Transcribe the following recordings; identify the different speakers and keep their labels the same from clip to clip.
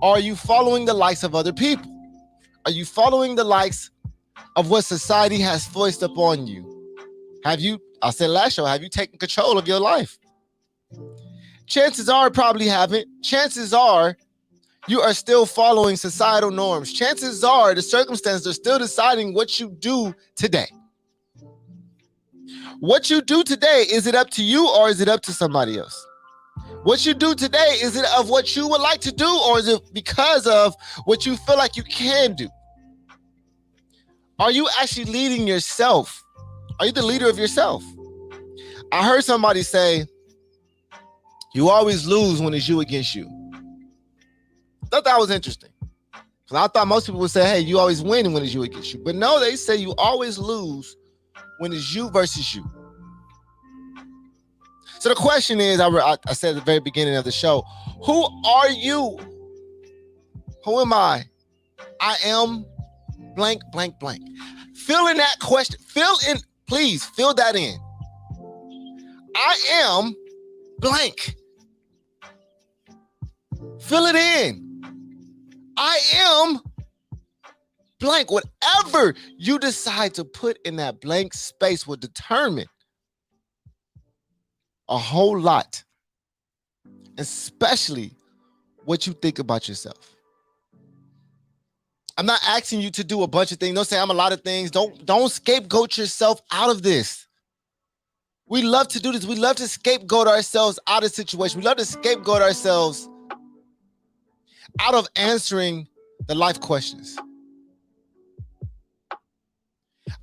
Speaker 1: Or are you following the likes of other people? Are you following the likes of what society has foisted upon you? Have you, I said last show, have you taken control of your life? Chances are, probably haven't. Chances are, you are still following societal norms. Chances are, the circumstances are still deciding what you do today. What you do today, is it up to you or is it up to somebody else? What you do today, is it of what you would like to do or is it because of what you feel like you can do? Are you actually leading yourself? Are you the leader of yourself? I heard somebody say, you always lose when it's you against you. I thought that was interesting. Because I thought most people would say, hey, you always win when it's you against you. But no, they say you always lose when it's you versus you. So the question is, I said at the very beginning of the show, who are you? Who am I? I am blank, blank, blank. Fill in that question. Please fill that in. I am blank. Fill it in. I am blank. Whatever you decide to put in that blank space will determine a whole lot, especially what you think about yourself. I'm not asking you to do a bunch of things. Don't say I'm a lot of things. Don't scapegoat yourself out of this. We love to do this. We love to scapegoat ourselves out of situation. We love to scapegoat ourselves out of answering the life questions.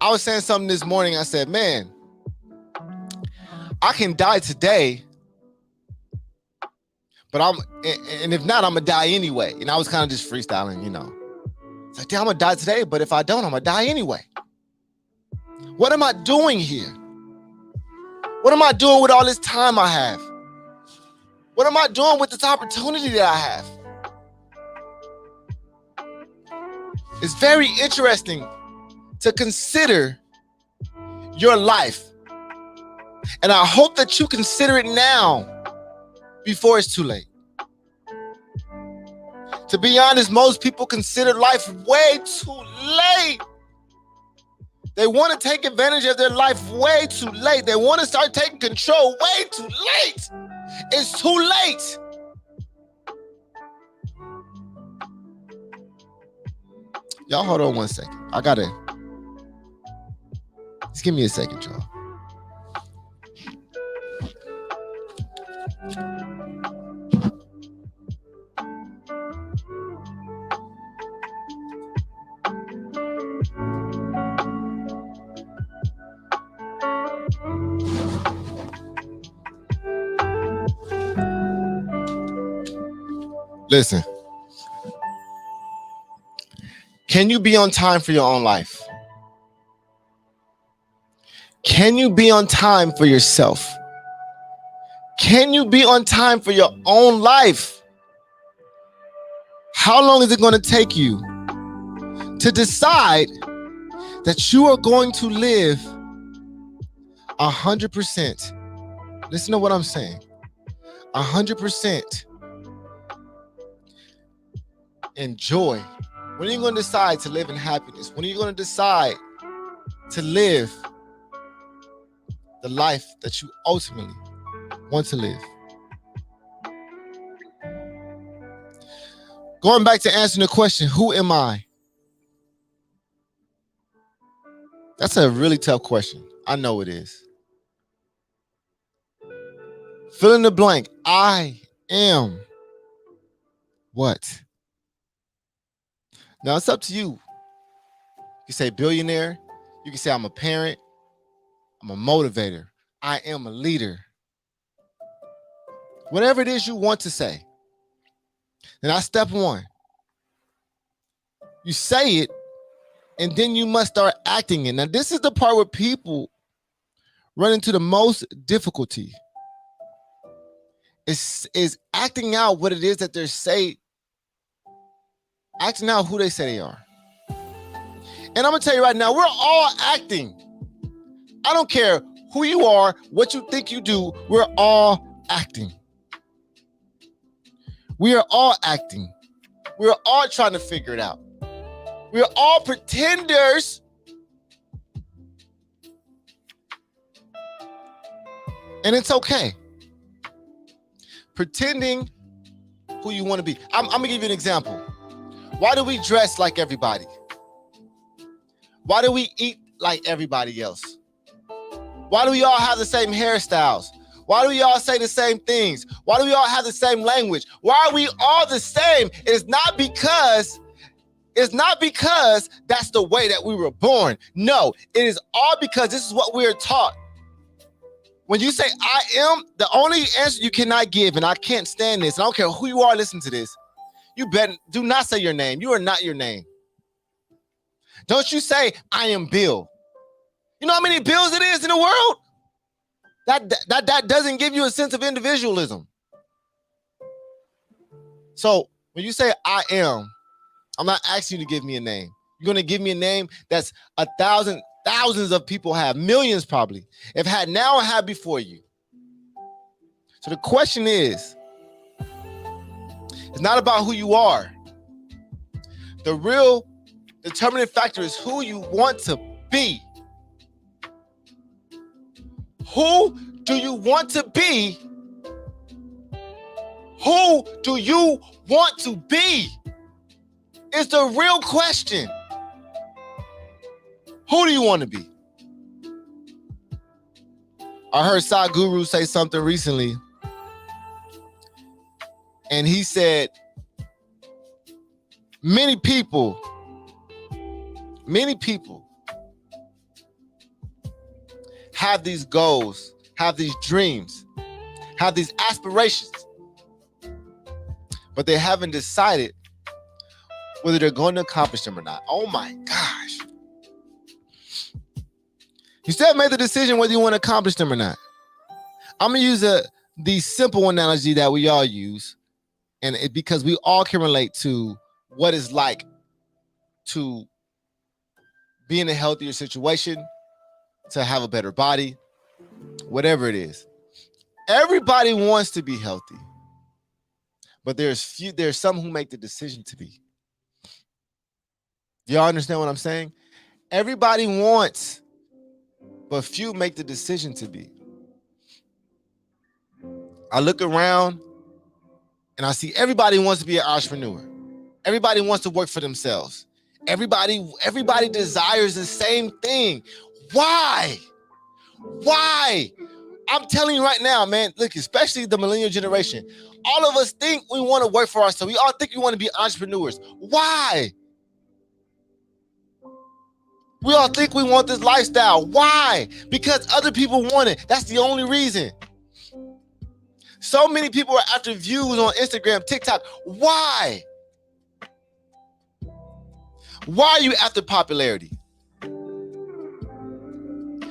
Speaker 1: I was saying something this morning. I said, man, I can die today, but if not, I'm gonna die anyway. And I was kind of just freestyling, It's like, damn, I'm gonna die today, but if I don't, I'm gonna die anyway. What am I doing here? What am I doing with all this time I have? What am I doing with this opportunity that I have? It's very interesting to consider your life. And I hope that you consider it now before it's too late. To be honest, most people consider life way too late. They want to take advantage of their life way too late. They want to start taking control way too late. It's too late. Y'all hold on one second. Just give me a second, y'all. Listen. Can you be on time for your own life? Can you be on time for yourself? Can you be on time for your own life? How long is it going to take you to decide that you are going to live 100%? Listen to what I'm saying. 100% in joy. When are you going to decide to live in happiness? When are you going to decide to live the life that you ultimately want to live? Going back to answering the question, who am I? That's a really tough question. I know it is. Fill in the blank. I am what? Now it's up to you. You can say billionaire. You can say I'm a parent. I'm a motivator. I am a leader. Whatever it is you want to say. And that's step one. You say it, and then you must start acting it. Now, this is the part where people run into the most difficulty. Is acting out what it is that they're saying, acting out who they say they are. And I'm going to tell you right now, we're all acting. I don't care who you are, what you think you do, we're all acting. We are all acting. We're all trying to figure it out. We're all pretenders. And it's okay. Pretending who you want to be. I'm going to give you an example. Why do we dress like everybody? Why do we eat like everybody else? Why do we all have the same hairstyles? Why do we all say the same things? Why do we all have the same language? Why are we all the same? It's not because that's the way that we were born. No, it is all because this is what we are taught. When you say I am, the only answer you cannot give, and I can't stand this, and I don't care who you are, listen to this. You better do not say your name. You are not your name. Don't you say I am Bill. You know how many Bills it is in the world? That doesn't give you a sense of individualism. So when you say I am, I'm not asking you to give me a name. You're going to give me a name that's thousands of people have, millions probably, have had now and had before you. So the question is, it's not about who you are. The real determining factor is who you want to be. Who do you want to be? Who do you want to be? Is the real question. Who do you want to be? I heard Sadhguru say something recently. And he said, many people have these goals, have these dreams, have these aspirations, but they haven't decided whether they're going to accomplish them or not. Oh my gosh. You still made the decision whether you want to accomplish them or not. I'm going to use the simple analogy that we all use, and because we all can relate to what it's like to be in a healthier situation, to have a better body, whatever it is. Everybody wants to be healthy, but there's some who make the decision to be. Do y'all understand what I'm saying? Everybody wants, but few make the decision to be. I look around and I see everybody wants to be an entrepreneur. Everybody wants to work for themselves. Everybody desires the same thing. Why? I'm telling you right now, man, look, especially the millennial generation, all of us think we want to work for ourselves. We all think we want to be entrepreneurs. Why? We all think we want this lifestyle. Why? Because other people want it. That's the only reason. So many people are after views on Instagram, TikTok. Why? Why are you after popularity?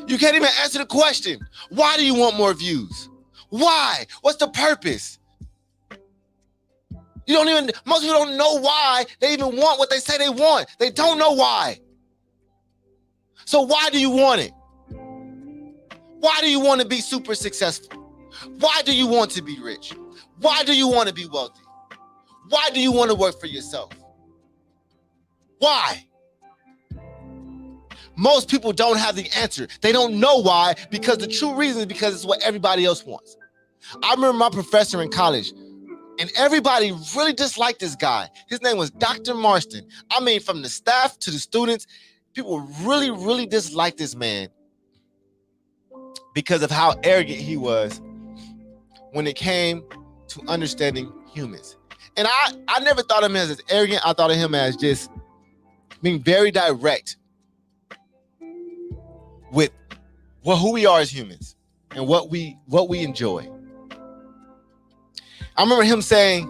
Speaker 1: You can't even answer the question. Why do you want more views? Why? What's the purpose? Most people don't know why they even want what they say they want. They don't know why. So why do you want it? Why do you want to be super successful? Why do you want to be rich? Why do you want to be wealthy? Why do you want to work for yourself? Why? Most people don't have the answer. They don't know why, because the true reason is because it's what everybody else wants. I remember my professor in college, and everybody really disliked this guy. His name was Dr. Marston. I mean, from the staff to the students, people really, really disliked this man because of how arrogant he was when it came to understanding humans. And I never thought of him as arrogant. I thought of him as just being very direct with who we are as humans and what we enjoy. I remember him saying,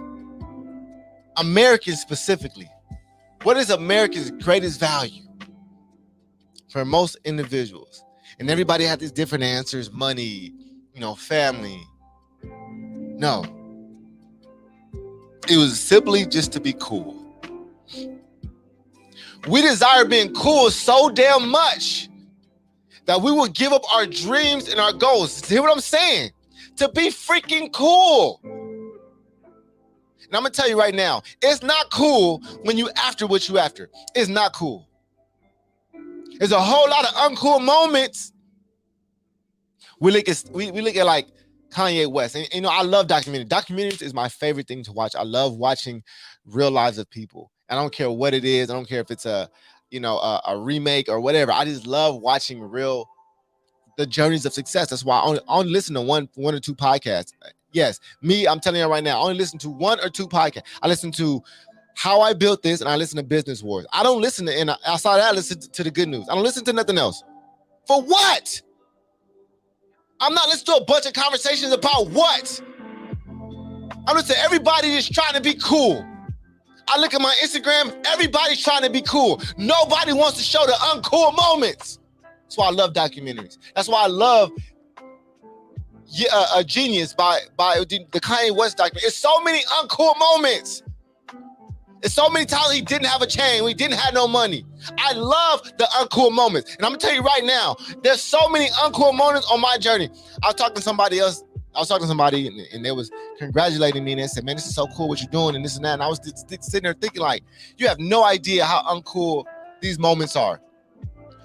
Speaker 1: Americans specifically, what is America's greatest value for most individuals? And everybody had these different answers: money, family. No, it was simply just to be cool. We desire being cool so damn much that we will give up our dreams and our goals. See what I'm saying? To be freaking cool. And I'm gonna tell you right now, it's not cool when you after what you after. It's not cool. There's a whole lot of uncool moments. We look at like Kanye West, and you know I love documentaries. Documentaries is my favorite thing to watch. I love watching real lives of people. I don't care what it is. I don't care if it's a remake or whatever. I just love watching the journeys of success. That's why I only listen to one or two podcasts. Yes, I'm telling you right now, I only listen to one or two podcasts. I listen to How I Built This, and I listen to Business Wars. I don't listen to, and outside of that, I listen to the good news. I don't listen to nothing else. For what? I'm not listening to a bunch of conversations about what? I'm listening to everybody that's trying to be cool. I look at my Instagram, everybody's trying to be cool. Nobody wants to show the uncool moments. That's why I love documentaries. That's why I love A Genius by the Kanye West documentary. It's so many uncool moments. It's so many times he didn't have a chain, he didn't have no money. I love the uncool moments. And I'm gonna tell you right now, there's so many uncool moments on my journey. I was talking to somebody else. And they was congratulating me and they said, man, this is so cool what you're doing and this and that. And I was sitting there thinking like, you have no idea how uncool these moments are.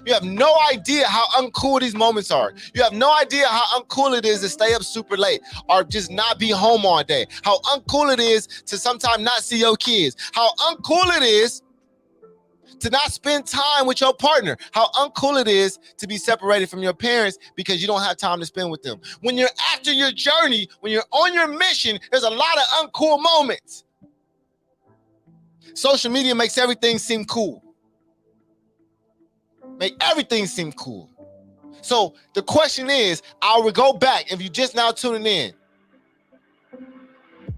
Speaker 1: You have no idea how uncool these moments are. You have no idea how uncool it is to stay up super late or just not be home all day. How uncool it is to sometimes not see your kids. How uncool it is to not spend time with your partner. How uncool it is to be separated from your parents because you don't have time to spend with them. When you're after your journey, when you're on your mission, there's a lot of uncool moments. Social media makes everything seem cool. Make everything seem cool. So the question is, I will go back if you just now tuning in.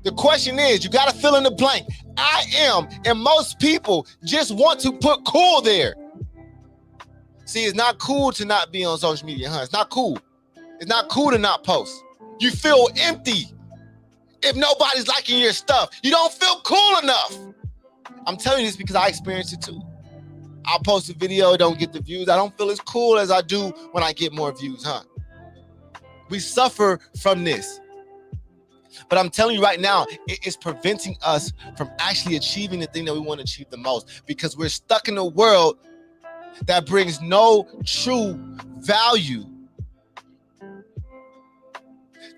Speaker 1: The question is, you got to fill in the blank. I am, and most people just want to put cool there. See, it's not cool to not be on social media, huh? It's not cool. It's not cool to not post. You feel empty if nobody's liking your stuff. You don't feel cool enough. I'm telling you this because I experienced it too. I'll post a video, don't get the views. I don't feel as cool as I do when I get more views, huh? We suffer from this. But I'm telling you right now, it's preventing us from actually achieving the thing that we want to achieve the most because we're stuck in a world that brings no true value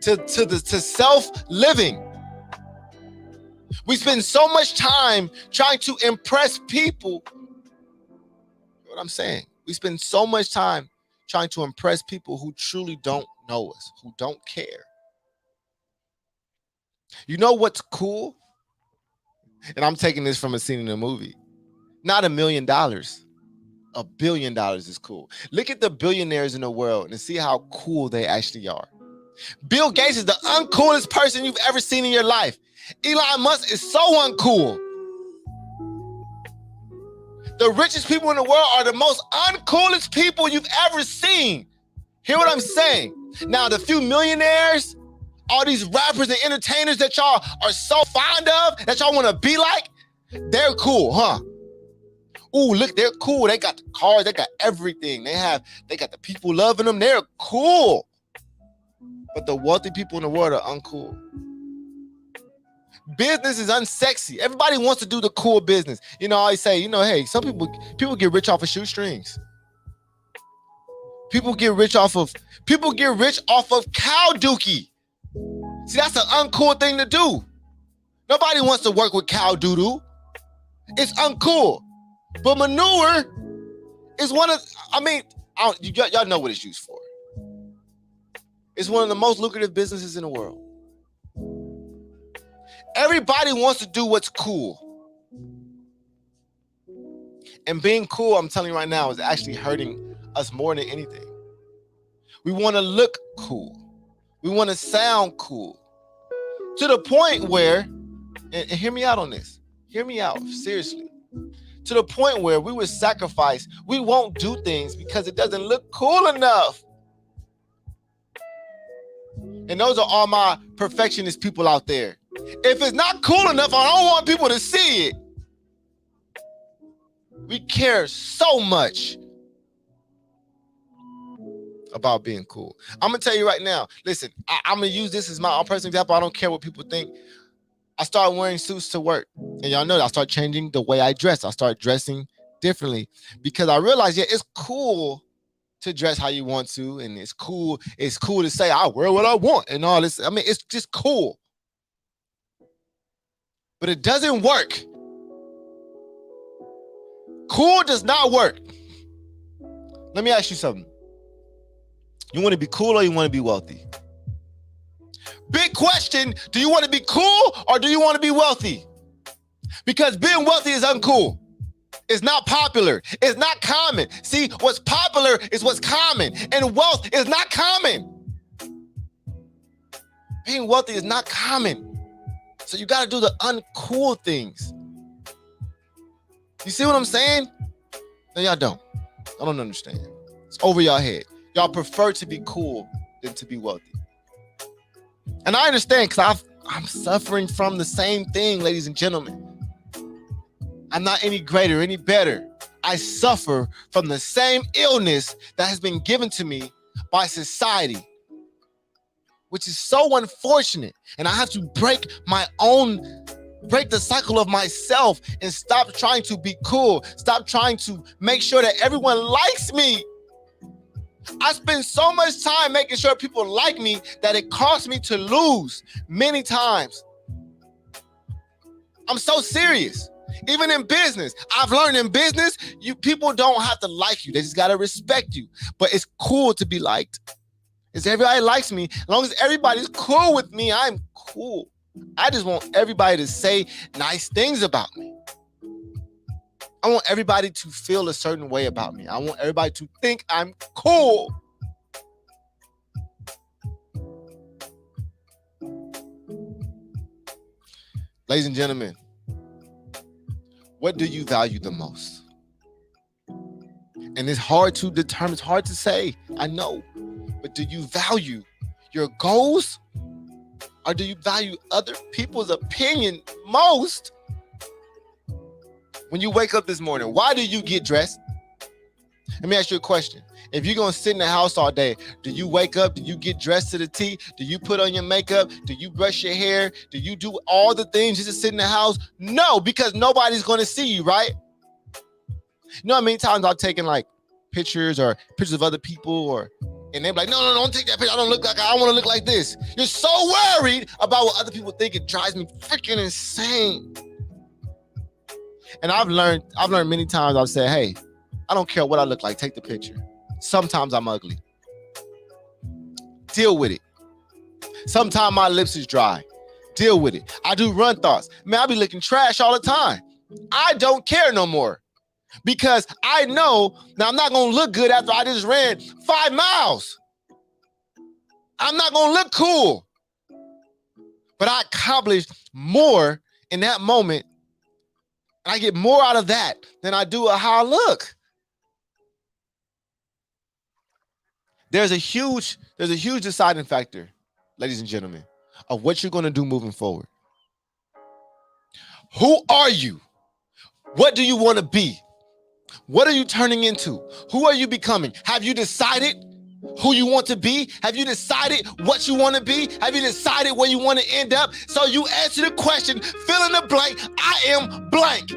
Speaker 1: to self-living. We spend so much time trying to impress people. You know what I'm saying? We spend so much time trying to impress people who truly don't know us, who don't care. You know what's cool? And I'm taking this from a scene in a movie. Not $1 million. $1 billion is cool. Look at the billionaires in the world and see how cool they actually are. Bill Gates is the uncoolest person you've ever seen in your life. Elon Musk is so uncool. The richest people in the world are the most uncoolest people you've ever seen. Hear what I'm saying? Now, the few millionaires, all these rappers and entertainers that y'all are so fond of, that y'all want to be like, they're cool, huh? Ooh, look, they're cool. They got the cars, they got everything. They got the people loving them. They're cool. But the wealthy people in the world are uncool. Business is unsexy. Everybody wants to do the cool business. You know, I say, hey, some people get rich off of shoestrings. People get rich off of cow dookie. See, that's an uncool thing to do. Nobody wants to work with cow doo-doo. It's uncool. But manure is y'all know what it's used for. It's one of the most lucrative businesses in the world. Everybody wants to do what's cool. And being cool, I'm telling you right now, is actually hurting us more than anything. We want to look cool. We want to sound cool. To the point where, and hear me out on this. Hear me out, seriously. To the point where we would sacrifice. We won't do things because it doesn't look cool enough. And those are all my perfectionist people out there. If it's not cool enough, I don't want people to see it. We care so much about being cool. I'm going to tell you right now, listen, I'm going to use this as my own personal example. I don't care what people think. I started wearing suits to work. And y'all know that I started changing the way I dress. I started dressing differently because I realized, yeah, it's cool to dress how you want to, and it's cool to say I wear what I want and all this. I mean, it's just cool. But it doesn't work. Cool does not work. Let me ask you something. You want to be cool or you want to be wealthy? Big question. Do you want to be cool or do you want to be wealthy? Because being wealthy is uncool. It's not popular. It's not common. See, what's popular is what's common, and wealth is not common. Being wealthy is not common. So you got to do the uncool things. You see what I'm saying? No, y'all don't. I don't understand. It's over y'all head. Y'all prefer to be cool than to be wealthy. And I understand because I'm suffering from the same thing, ladies and gentlemen. I'm not any greater, any better. I suffer from the same illness that has been given to me by society, which is so unfortunate. And I have to break the cycle of myself and stop trying to be cool. Stop trying to make sure that everyone likes me. I spend so much time making sure people like me that it costs me to lose many times. I'm so serious. Even in business, I've learned in business, people don't have to like you. They just got to respect you. But it's cool to be liked. If everybody likes me, as long as everybody's cool with me, I'm cool. I just want everybody to say nice things about me. I want everybody to feel a certain way about me. I want everybody to think I'm cool. Ladies and gentlemen, what do you value the most? And it's hard to determine, it's hard to say, I know. But do you value your goals? Or do you value other people's opinion most? When you wake up this morning, why do you get dressed? Let me ask you a question. If you're going to sit in the house all day, do you wake up? Do you get dressed to the T? Do you put on your makeup? Do you brush your hair? Do you do all the things just to sit in the house? No, because nobody's going to see you, right? You know how many times I've taken like pictures of other people and they're like, no, don't take that picture. I want to look like this. You're so worried about what other people think. It drives me freaking insane. And I've learned many times, I've said, hey, I don't care what I look like. Take the picture. Sometimes I'm ugly. Deal with it. Sometimes my lips is dry. Deal with it. I do run thoughts. Man, I be looking trash all the time. I don't care no more because I know now I'm not going to look good after I just ran 5 miles. I'm not going to look cool. But I accomplished more in that moment. I get more out of that than I do of how I look. There's a huge deciding factor, ladies and gentlemen, of what you're going to do moving forward. Who are you? What do you want to be? What are you turning into? Who are you becoming? Have you decided who you want to be? Have you decided what you want to be? Have you decided where you want to end up? So you answer the question, fill in the blank, I am blank.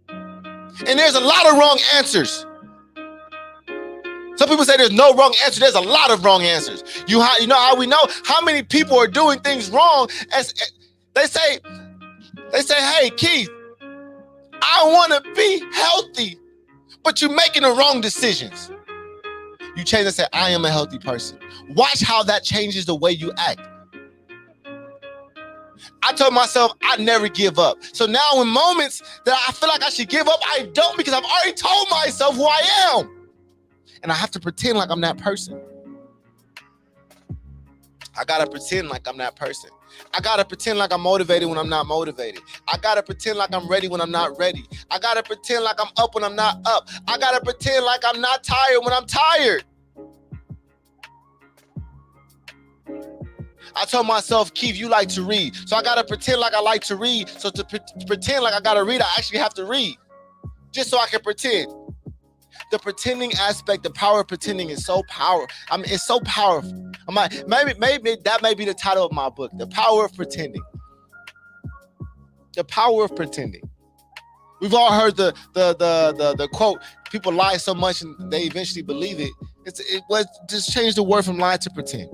Speaker 1: And there's a lot of wrong answers. Some people say there's no wrong answer. There's a lot of wrong answers. You know how we know how many people are doing things wrong? As they say, hey, Keith, I want to be healthy, but you're making the wrong decisions. You change and say, I am a healthy person. Watch how that changes the way you act. I told myself I never give up. So now in moments that I feel like I should give up, I don't, because I've already told myself who I am. And I have to pretend like I'm that person. I got to pretend like I'm that person. I got to pretend like I'm motivated when I'm not motivated. I got to pretend like I'm ready when I'm not ready. I got to pretend like I'm up when I'm not up. I got to pretend like I'm not tired when I'm tired. I told myself, Keith, you like to read. So I got to pretend like I like to read. So to pretend like I got to read, I actually have to read. Just so I can pretend. The pretending aspect, the power of pretending is so powerful. I mean, it's so powerful. Maybe that may be the title of my book, The Power of Pretending. The power of pretending. We've all heard the quote, people lie so much and they eventually believe it. It was just change the word from lie to pretend.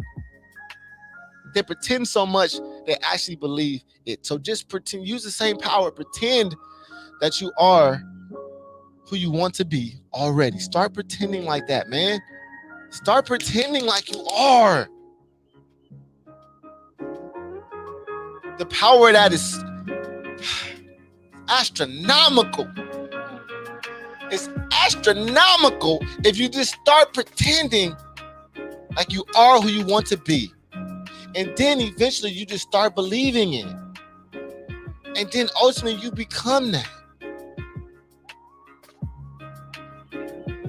Speaker 1: They pretend so much they actually believe it. So just pretend, use the same power, pretend that you are who you want to be already. Start pretending like that, man. Start pretending like you are. The power of that is astronomical. It's astronomical if you just start pretending like you are who you want to be. And then eventually you just start believing in it. And then ultimately you become that.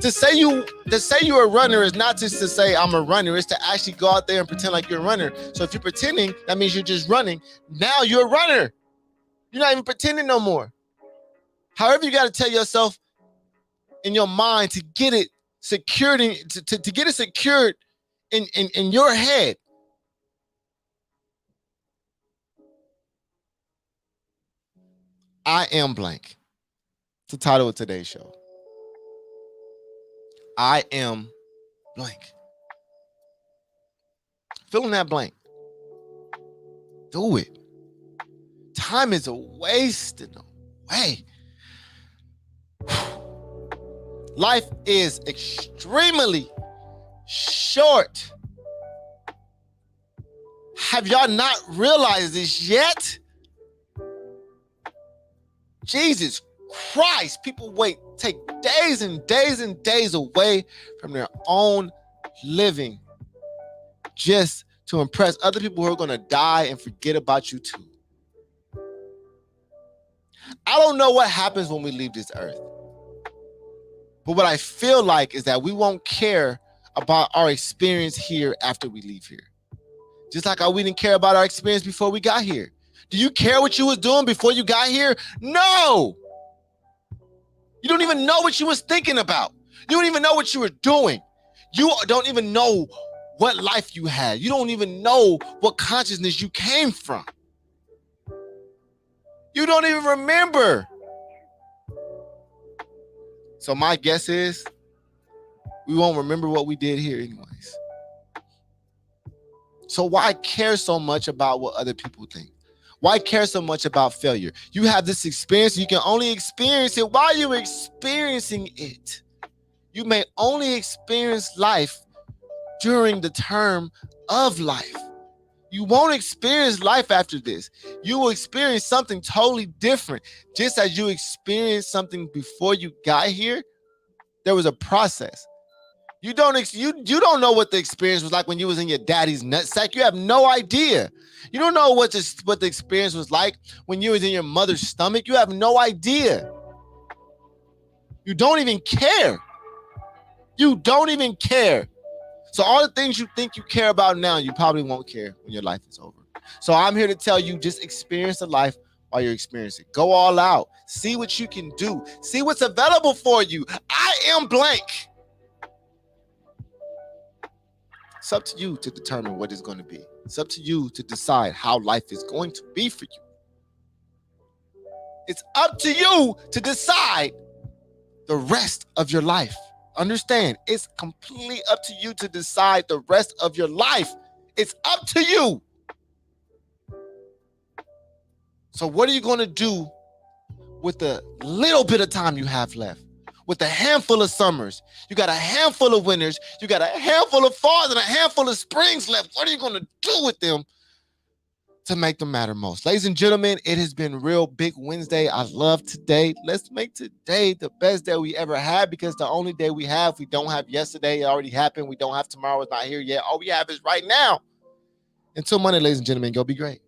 Speaker 1: To say you're a runner is not just to say I'm a runner. It's to actually go out there and pretend like you're a runner. So if you're pretending, that means you're just running. Now you're a runner. You're not even pretending no more. However, you got to tell yourself in your mind to get it secured to get it secured in your head. I am blank. It's the title of today's show. I am blank. Fill in that blank. Do it. Time is wasted away. Life is extremely short. Have y'all not realized this yet? Jesus Christ, people take days and days and days away from their own living just to impress other people who are going to die and forget about you too. I don't know what happens when we leave this earth. But what I feel like is that we won't care about our experience here after we leave here. Just like we didn't care about our experience before we got here. Do you care what you was doing before you got here? No. You don't even know what you was thinking about. You don't even know what you were doing. You don't even know what life you had. You don't even know what consciousness you came from. You don't even remember. So my guess is we won't remember what we did here anyways. So why care so much about what other people think? Why care so much about failure? You have this experience. You can only experience it while you're experiencing it. You may only experience life during the term of life. You won't experience life after this. You will experience something totally different. Just as you experienced something before you got here, there was a process. You don't know what the experience was like when you was in your daddy's nutsack. You have no idea. You don't know what the experience was like when you was in your mother's stomach. You have no idea. You don't even care. You don't even care. So all the things you think you care about now, you probably won't care when your life is over. So I'm here to tell you, just experience the life while you're experiencing it. Go all out. See what you can do. See what's available for you. I am blank. It's up to you to determine what it's going to be. It's up to you to decide how life is going to be for you. It's up to you to decide the rest of your life. Understand, it's completely up to you to decide the rest of your life. It's up to you. So what are you going to do with the little bit of time you have left? With a handful of summers, you got a handful of winters, you got a handful of falls and a handful of springs left. What are you going to do with them to make them matter most? Ladies and gentlemen, it has been Real Big Wednesday. I love today. Let's make today the best day we ever had, because the only day we don't have yesterday. It already happened. We don't have tomorrow. It's not here yet. All we have is right now. Until Monday, ladies and gentlemen, go be great.